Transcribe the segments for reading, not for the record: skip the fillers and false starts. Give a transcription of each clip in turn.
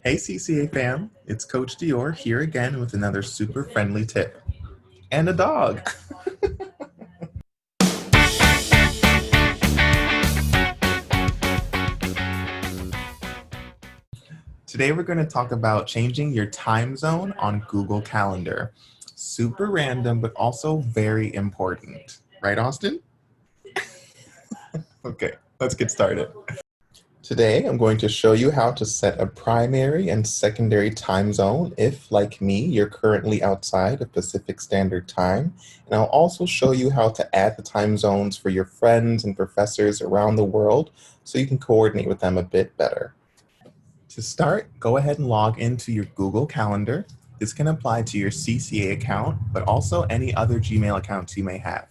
Hey CCA fam, it's Coach Dior here again with another super friendly tip. And a dog. Today we're going to talk about changing your time zone on Google Calendar. Super random, but also very important. Right, Austen? Okay, let's get started. Today, I'm going to show you how to set a primary and secondary time zone if, like me, you're currently outside of Pacific Standard Time. And I'll also show you how to add the time zones for your friends and professors around the world so you can coordinate with them a bit better. To start, go ahead and log into your Google Calendar. This can apply to your CCA account, but also any other Gmail accounts you may have.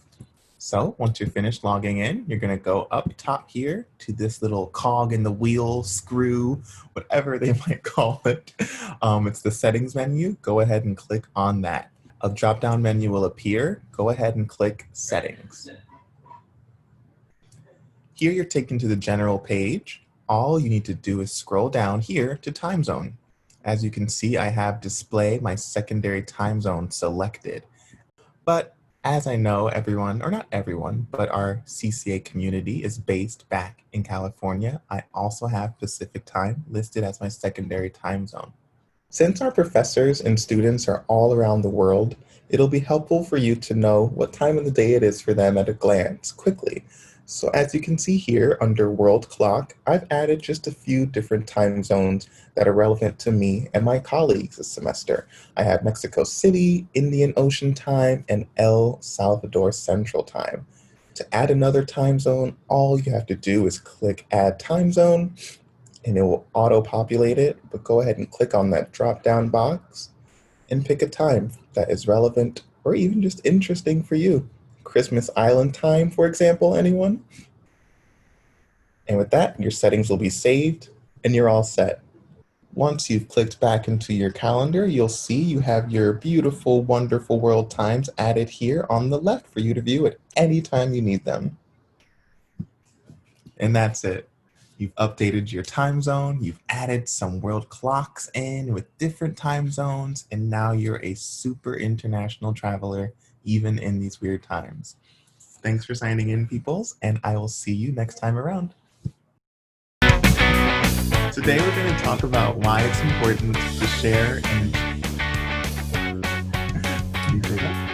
So once you're finished logging in, you're going to go up top here to this little cog in the wheel, screw, whatever they might call it. It's the settings menu. Go ahead and click on that. A drop-down menu will appear. Go ahead and click settings. Here you're taken to the general page. All you need to do is scroll down here to time zone. As you can see, I have display my secondary time zone selected. But as I know, everyone, or not everyone, but our CCA community is based back in California, I also have Pacific time listed as my secondary time zone. Since our professors and students are all around the world, it'll be helpful for you to know what time of the day it is for them at a glance, quickly. So as you can see here under World Clock, I've added just a few different time zones that are relevant to me and my colleagues this semester. I have Mexico City, Indian Ocean Time, and El Salvador Central Time. To add another time zone, all you have to do is click Add Time Zone, and it will auto-populate it, but go ahead and click on that drop-down box and pick a time that is relevant or even just interesting for you. Christmas Island time, for example, anyone? And with that, your settings will be saved and you're all set. Once you've clicked back into your calendar, you'll see you have your beautiful, wonderful world times added here on the left for you to view at any time you need them. And that's it. You've updated your time zone, you've added some world clocks in with different time zones, and now you're a super international traveler, even in these weird times. Thanks for signing in, peoples, and I will see you next time around. Today we're going to talk about why it's important to share and... Can you say that?